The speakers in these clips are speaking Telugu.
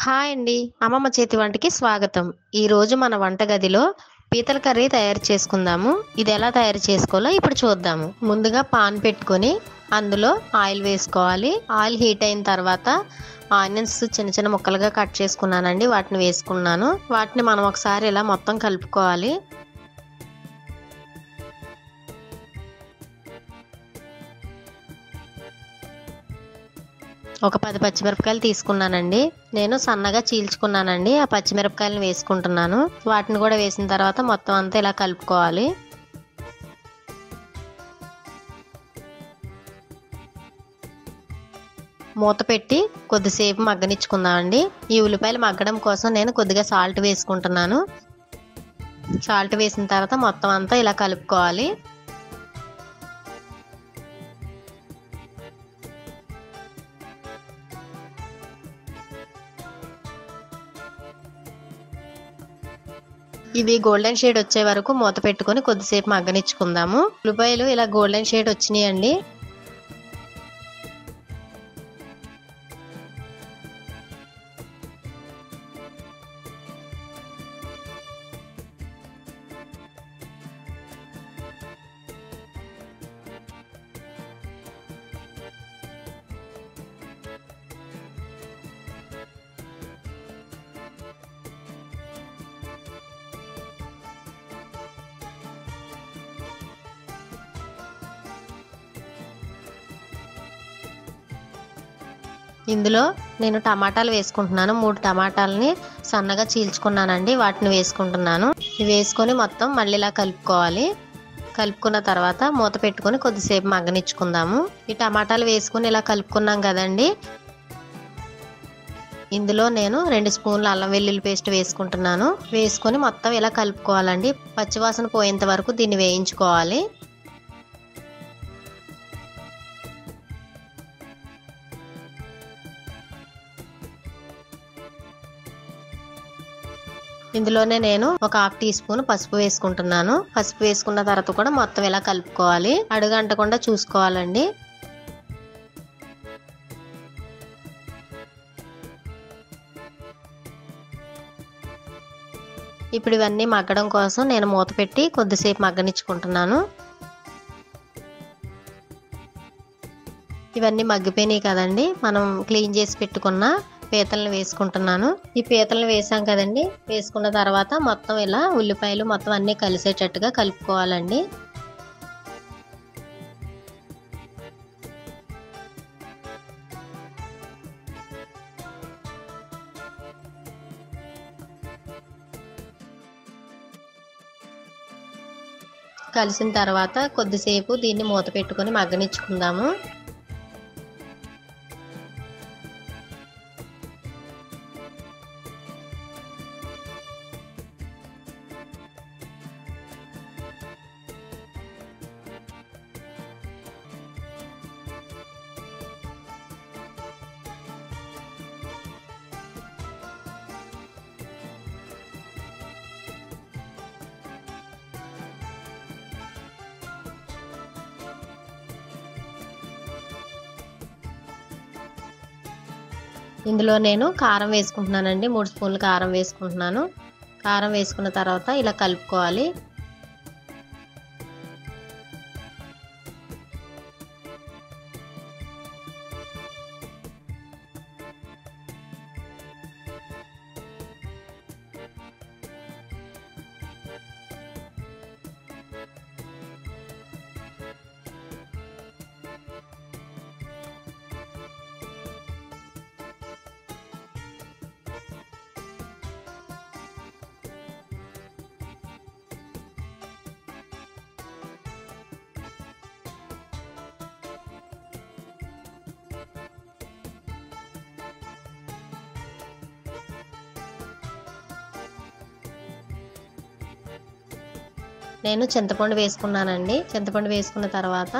హాయ్ అండి. అమ్మమ్మ చేతి వంటకి స్వాగతం. ఈరోజు మన వంటగదిలో పీతల కర్రీ తయారు చేసుకుందాము. ఇది ఎలా తయారు చేసుకోవాలో ఇప్పుడు చూద్దాము. ముందుగా పాన్ పెట్టుకొని అందులో ఆయిల్ వేసుకోవాలి. ఆయిల్ హీట్ అయిన తర్వాత ఆనియన్స్ చిన్న చిన్న ముక్కలుగా కట్ చేసుకున్నానండి. వాటిని వేసుకున్నాను. వాటిని మనం ఒకసారి ఇలా మొత్తం కలుపుకోవాలి. ఒక 10 పచ్చిమిరపకాయలు తీసుకున్నానండి. నేను సన్నగా చీల్చుకున్నానండి. ఆ పచ్చిమిరపకాయలను వేసుకుంటున్నాను. వాటిని కూడా వేసిన తర్వాత మొత్తం అంతా ఇలా కలుపుకోవాలి. మూత పెట్టి కొద్దిసేపు మగ్గనిచ్చుకుందామండి. ఈ ఉల్లిపాయలు మగ్గడం కోసం నేను కొద్దిగా సాల్ట్ వేసుకుంటున్నాను. సాల్ట్ వేసిన తర్వాత మొత్తం అంతా ఇలా కలుపుకోవాలి. ఇవి గోల్డెన్ షేడ్ వచ్చే వరకు మూత పెట్టుకొని కొద్దిసేపు మగ్గనిచ్చుకుందాము. ఉల్లిపాయలు ఇలా గోల్డెన్ షేడ్ వచ్చినాయండి. ఇందులో నేను టమాటాలు వేసుకుంటున్నాను. 3 టమాటాలని సన్నగా చీల్చుకున్నానండి. వాటిని వేసుకుంటున్నాను. ఇవి వేసుకొని మొత్తం మళ్ళీ ఇలా కలుపుకోవాలి. కలుపుకున్న తర్వాత మూత పెట్టుకొని కొద్దిసేపు మగ్గనిచ్చుకుందాము. ఈ టమాటాలు వేసుకొని ఇలా కలుపుకున్నాం కదండి. ఇందులో నేను 2 స్పూన్ల అల్లం వెల్లుల్లి పేస్ట్ వేసుకుంటున్నాను. వేసుకొని మొత్తం ఇలా కలుపుకోవాలండి. పచ్చివాసన పోయేంత వరకు దీన్ని వేయించుకోవాలి. ఇందులోనే నేను ఒక 1/2 టీ స్పూన్ పసుపు వేసుకుంటున్నాను. పసుపు వేసుకున్న తర్వాత కూడా మొత్తం ఇలా కలుపుకోవాలి. అడుగంటకుండా చూసుకోవాలండి. ఇప్పుడు ఇవన్నీ మగ్గడం కోసం నేను మూత పెట్టి కొద్దిసేపు మగ్గనిచ్చుకుంటున్నాను. ఇవన్నీ మగ్గిపోయినాయి కదండి. మనం క్లీన్ చేసి పెట్టుకున్న పీతలను వేసుకుంటున్నాను. ఈ పీతలను వేసాం కదండి. వేసుకున్న తర్వాత మొత్తం ఇలా ఉల్లిపాయలు మొత్తం అన్నీ కలిసేటట్టుగా కలుపుకోవాలండి. కలిసిన తర్వాత కొద్దిసేపు దీన్ని మూత పెట్టుకొని మగ్గనిచ్చుకుందాము. ఇందులో నేను కారం వేసుకుంటున్నానండి. 3 స్పూన్లు కారం వేసుకుంటున్నాను. కారం వేసుకున్న తర్వాత ఇలా కలుపుకోవాలి. నేను చింతపండు వేసుకున్నానండి. చింతపండు వేసుకున్న తర్వాత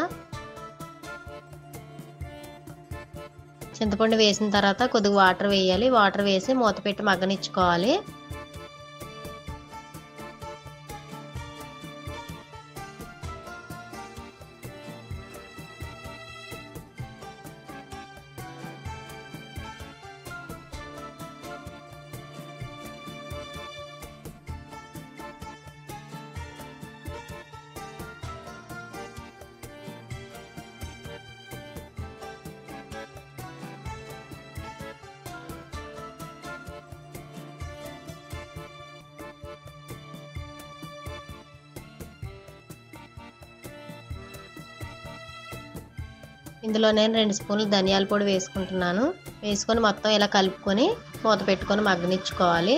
కొద్దిగా వాటర్ వేయాలి. వాటర్ వేసి మూత పెట్టి మగ్గనిచ్చుకోవాలి. ఇందులో నేను 2 స్పూన్లు ధనియాల పొడి వేసుకుంటున్నాను. వేసుకొని మొత్తం ఇలా కలుపుకొని మూత పెట్టుకొని మగ్గనిచ్చుకోవాలి.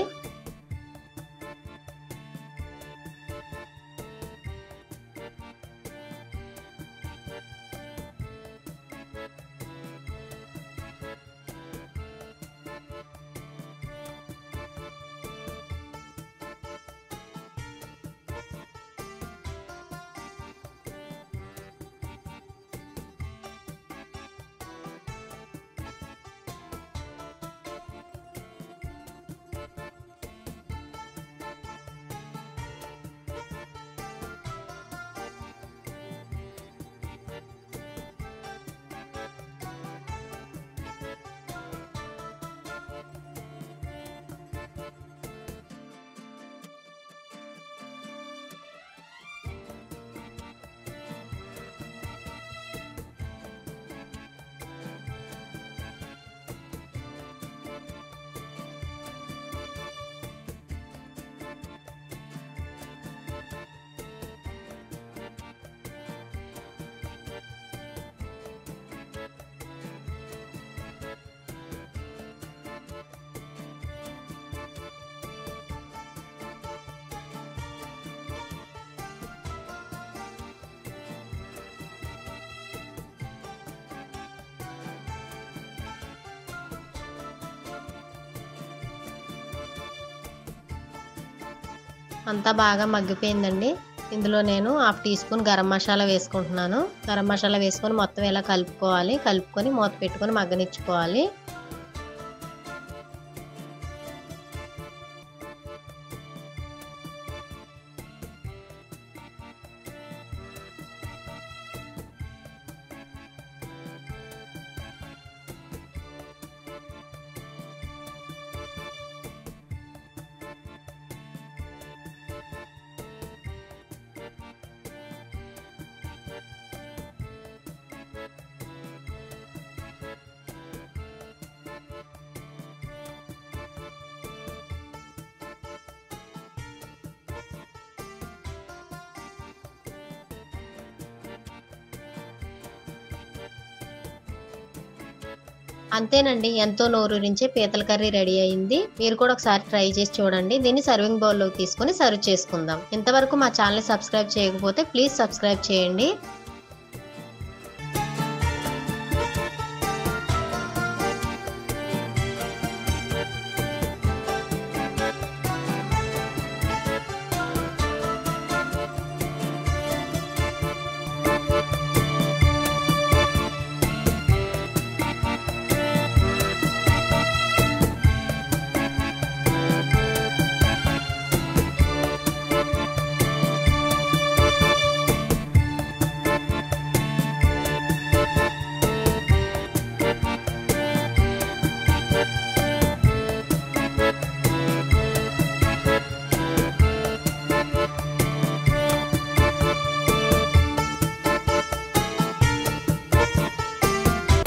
అంతా బాగా మగ్గిపోయిందండి. ఇందులో నేను 1/2 టీ స్పూన్ గరం మసాలా వేసుకుంటున్నాను. గరం మసాలా వేసుకొని మొత్తం ఇలా కలుపుకోవాలి. కలుపుకొని మూత పెట్టుకొని మగ్గనిచ్చుకోవాలి. అంతేనండి, ఎంతో నోరూరించే పీతల కర్రీ రెడీ అయింది. మీరు కూడా ఒకసారి ట్రై చేసి చూడండి. దీన్ని సర్వింగ్ బౌల్లోకి తీసుకొని సర్వ్ చేసుకుందాం. ఇంతవరకు మా ఛానల్ సబ్స్క్రైబ్ చేయకపోతే ప్లీజ్ సబ్స్క్రైబ్ చేయండి.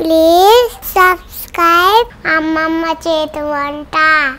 Please subscribe Ammamma Chetu Vanta.